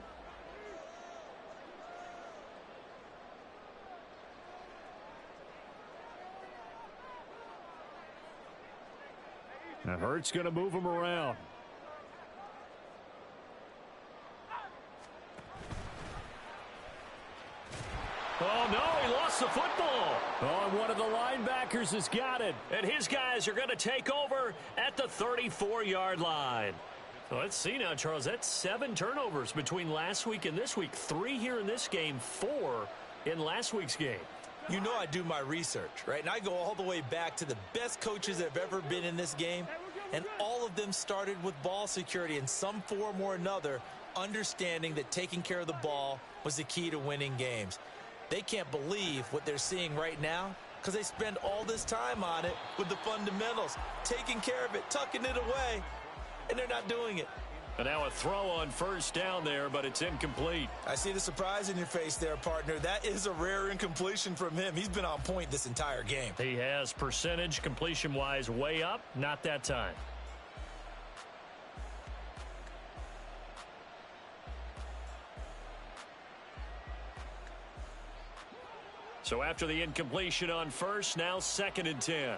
Now Hurts going to move him around. Oh, no, he lost the football. Oh, and one of the linebackers has got it. And his guys are going to take over at the 34-yard line. So let's see now, Charles. That's 7 turnovers between last week and this week. 3 here in this game, 4 in last week's game. You know I do my research, right? And I go all the way back to the best coaches that have ever been in this game. And all of them started with ball security in some form or another, understanding that taking care of the ball was the key to winning games. They can't believe what they're seeing right now, because they spend all this time on it with the fundamentals, taking care of it, tucking it away, and they're not doing it. And now a throw on first down there, but it's incomplete. I see the surprise in your face there, partner. That is a rare incompletion from him. He's been on point this entire game. He has percentage completion-wise way up, not that time. So after the incompletion on first, now 2nd and 10.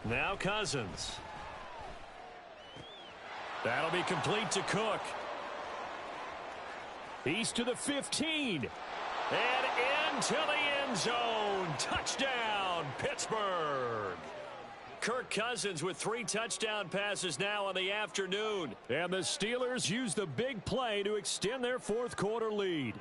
Now Cousins. That'll be complete to Cook. He's to the 15. And into the end zone. Touchdown, Pittsburgh. Kirk Cousins with 3 touchdown passes now on the afternoon. And the Steelers use the big play to extend their 4th quarter lead.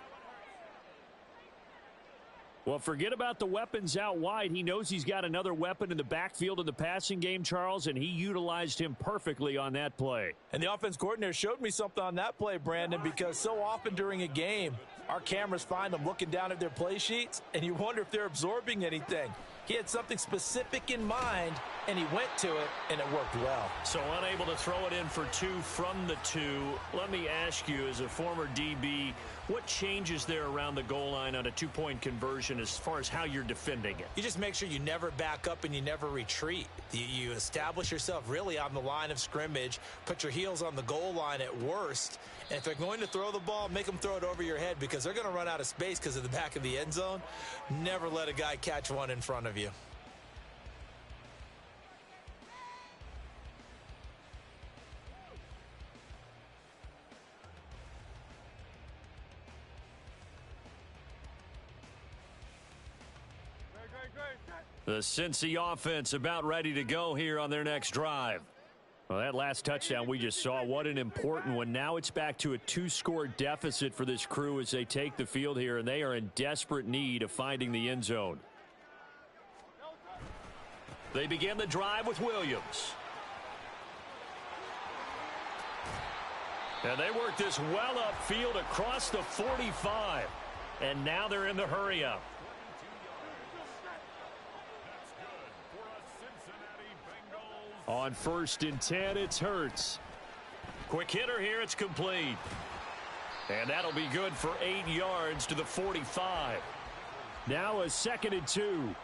Well, forget about the weapons out wide. He knows he's got another weapon in the backfield in the passing game, Charles, and he utilized him perfectly on that play. And the offense coordinator showed me something on that play, Brandon, because so often during a game, our cameras find them looking down at their play sheets, and you wonder if they're absorbing anything. He had something specific in mind, and he went to it, and it worked well. So unable to throw it in for 2 from the 2. Let me ask you, as a former DB, what changes there around the goal line on a 2-point conversion as far as how you're defending it? You just make sure you never back up and you never retreat. You establish yourself really on the line of scrimmage, put your heels on the goal line at worst, and if they're going to throw the ball, make them throw it over your head because they're going to run out of space because of the back of the end zone. Never let a guy catch one in front of you. The Cincy offense about ready to go here on their next drive. Well, that last touchdown we just saw, what an important one. Now it's back to a 2-score deficit for this crew as they take the field here, and they are in desperate need of finding the end zone. They begin the drive with Williams. And they work this well upfield across the 45. And now they're in the hurry-up. On 1st and 10, it's Hurts. Quick hitter here, it's complete. And that'll be good for 8 yards to the 45. Now a 2nd and 2.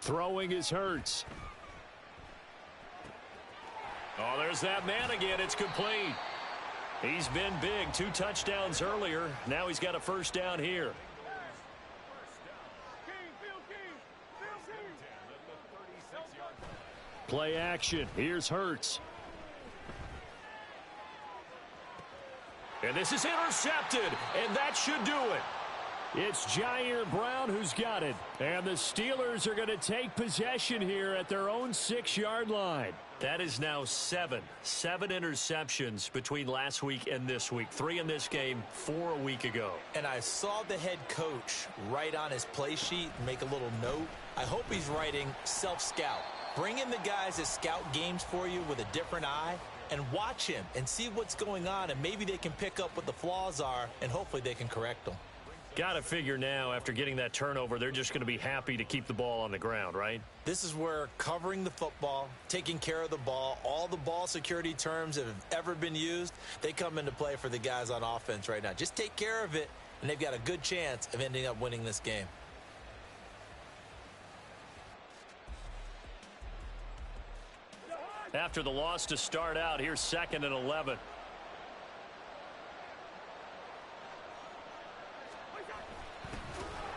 Throwing is Hurts. Oh, there's that man again. It's complete. He's been big. 2 touchdowns earlier. Now he's got a first down here. Play action. Here's Hurts. And this is intercepted. And that should do it. It's Jair Brown who's got it. And the Steelers are going to take possession here at their own 6-yard line. That is now 7 interceptions between last week and this week. 3 in this game, 4 a week ago. And I saw the head coach write on his play sheet and make a little note. I hope he's writing self-scout. Bring in the guys that scout games for you with a different eye and watch him and see what's going on, and maybe they can pick up what the flaws are, and hopefully they can correct them. Got to figure now, after getting that turnover, they're just going to be happy to keep the ball on the ground, right? This is where covering the football, taking care of the ball, all the ball security terms that have ever been used, they come into play for the guys on offense right now. Just take care of it, and they've got a good chance of ending up winning this game. After the loss to start out, here's 2nd and 11.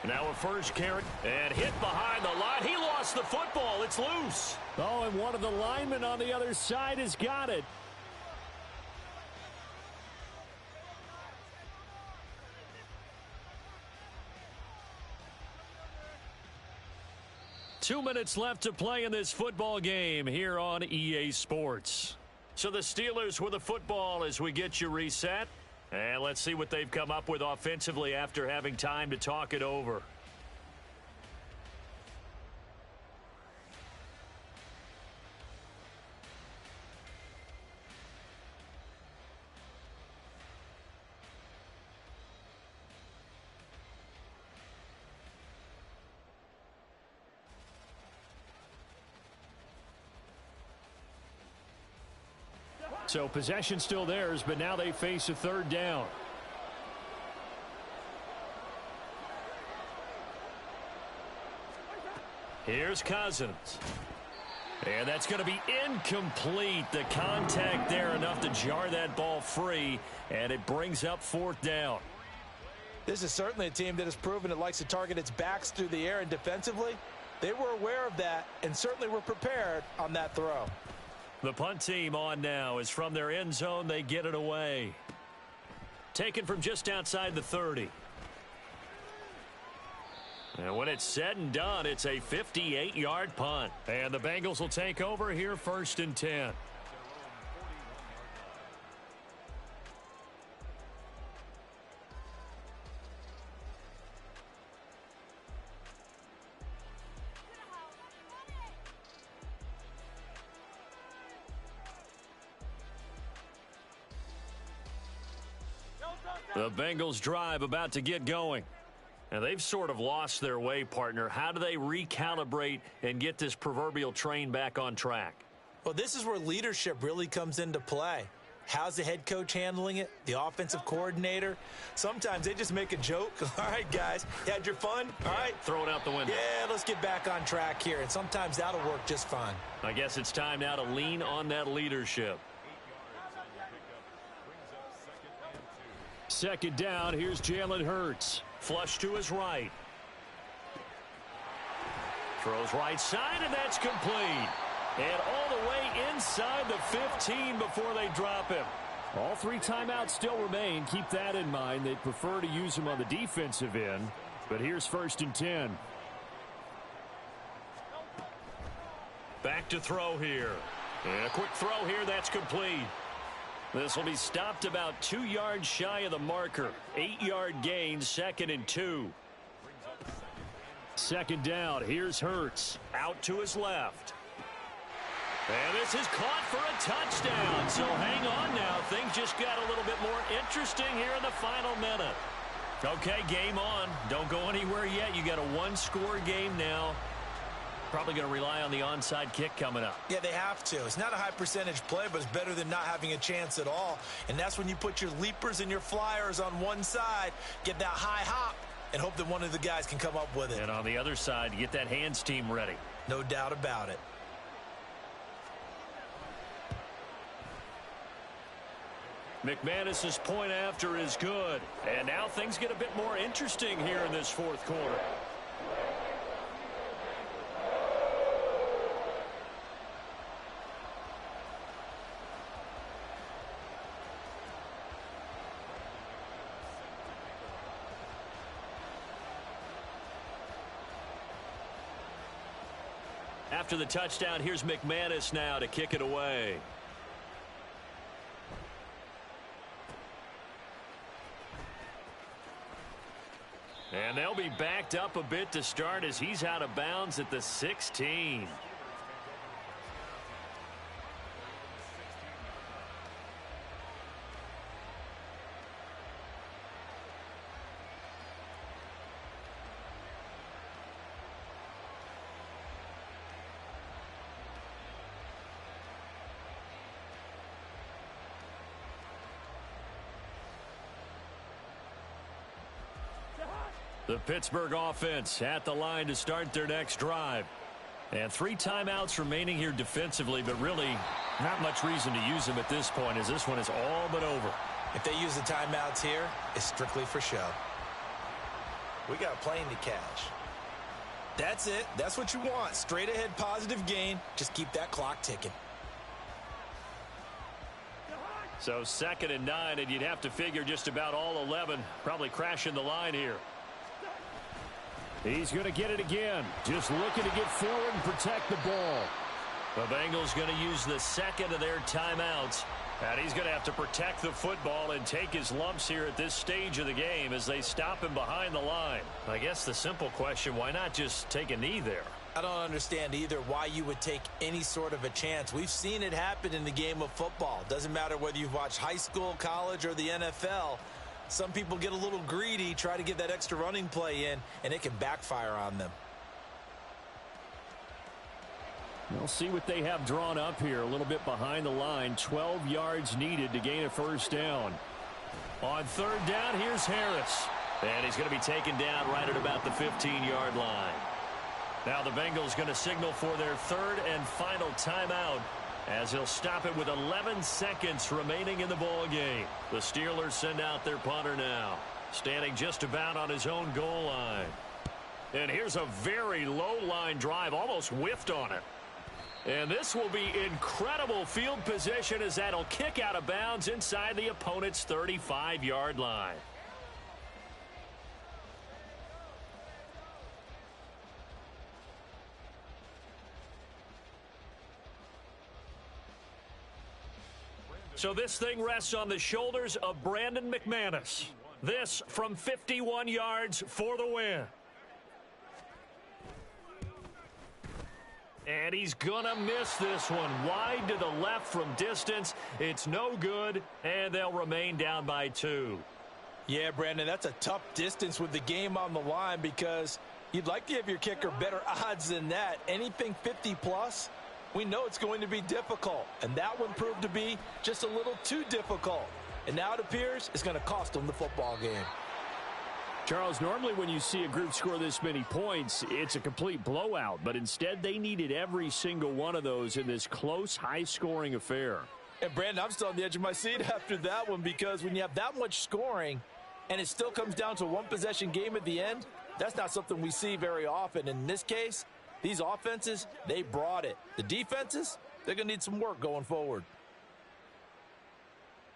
Now a first carry and hit behind the line. He lost the football. It's loose. Oh, and one of the linemen on the other side has got it. 2 minutes left to play in this football game here on EA Sports. So the Steelers with the football as we get you reset. And let's see what they've come up with offensively after having time to talk it over. So possession still theirs, but now they face a third down. Here's Cousins. And that's going to be incomplete. The contact there enough to jar that ball free, and it brings up fourth down. This is certainly a team that has proven it likes to target its backs through the air, and defensively, they were aware of that and certainly were prepared on that throw. The punt team on now is from their end zone. They get it away. Taken from just outside the 30. And when it's said and done, it's a 58-yard punt. And the Bengals will take over here 1st and 10. The Bengals drive about to get going. And they've sort of lost their way, partner. How do they recalibrate and get this proverbial train back on track? Well, this is where leadership really comes into play. How's the head coach handling it? The offensive coordinator? Sometimes they just make a joke. All right, guys, you had your fun? All right. Throw it out the window. Yeah, let's get back on track here. And sometimes that'll work just fine. I guess it's time now to lean on that leadership. 2nd down, here's Jalen Hurts. Flush to his right. Throws right side, and that's complete. And all the way inside the 15 before they drop him. All 3 timeouts still remain. Keep that in mind. They'd prefer to use him on the defensive end. But here's 1st and 10. Back to throw here. And a quick throw here, that's complete. This will be stopped about 2 yards shy of the marker. 8-yard gain, 2nd and 2. 2nd down, here's Hurts. Out to his left. And this is caught for a touchdown. So hang on now. Things just got a little bit more interesting here in the final minute. Okay, game on. Don't go anywhere yet. You got a 1-score game now. Probably going to rely on the onside kick coming up. Yeah, they have to. It's not a high percentage play, but it's better than not having a chance at all. And that's when you put your leapers and your flyers on one side, get that high hop, and hope that one of the guys can come up with it. And on the other side, get that hands team ready. No doubt about it. McManus's point after is good. And now things get a bit more interesting here in this 4th quarter. After the touchdown, here's McManus now to kick it away. And they'll be backed up a bit to start as he's out of bounds at the 16. The Pittsburgh offense at the line to start their next drive. And 3 timeouts remaining here defensively, but really not much reason to use them at this point as this one is all but over. If they use the timeouts here, it's strictly for show. We got a plane to catch. That's it. That's what you want. Straight ahead positive gain. Just keep that clock ticking. So 2nd and 9, and you'd have to figure just about all 11 probably crashing the line here. He's going to get it again. Just looking to get forward and protect the ball. The Bengals going to use the second of their timeouts. And he's going to have to protect the football and take his lumps here at this stage of the game as they stop him behind the line. I guess the simple question, why not just take a knee there? I don't understand either why you would take any sort of a chance. We've seen it happen in the game of football. Doesn't matter whether you've watched high school, college, or the NFL. Some people get a little greedy, try to get that extra running play in, and it can backfire on them. We'll see what they have drawn up here. A little bit behind the line. 12 yards needed to gain a first down. On third down, here's Harris. And he's going to be taken down right at about the 15-yard line. Now the Bengals going to signal for their third and final timeout as he'll stop it with 11 seconds remaining in the ball game. The Steelers send out their punter now, standing just about on his own goal line. And here's a very low line drive, almost whiffed on it. And this will be incredible field position as that'll kick out of bounds inside the opponent's 35-yard line. So this thing rests on the shoulders of Brandon McManus. This from 51 yards for the win. And he's going to miss this one. Wide to the left from distance. It's no good, and they'll remain down by 2. Yeah, Brandon, that's a tough distance with the game on the line because you'd like to give your kicker better odds than that. Anything 50-plus, we know it's going to be difficult. And that one proved to be just a little too difficult. And now it appears it's going to cost them the football game. Charles, normally when you see a group score this many points, it's a complete blowout. But instead, they needed every single one of those in this close, high-scoring affair. And, Brandon, I'm still on the edge of my seat after that one because when you have that much scoring and it still comes down to a one-possession game at the end, that's not something we see very often. In this case, these offenses, they brought it. The defenses, they're going to need some work going forward.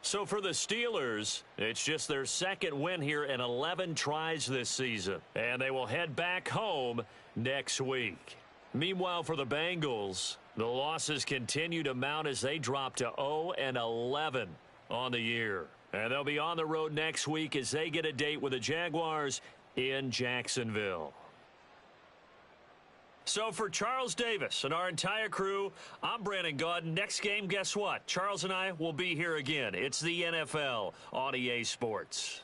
So for the Steelers, it's just their second win here in 11 tries this season. And they will head back home next week. Meanwhile, for the Bengals, the losses continue to mount as they drop to 0-11 on the year. And they'll be on the road next week as they get a date with the Jaguars in Jacksonville. So for Charles Davis and our entire crew, I'm Brandon Gaudin. Next game, guess what? Charles and I will be here again. It's the NFL on EA Sports.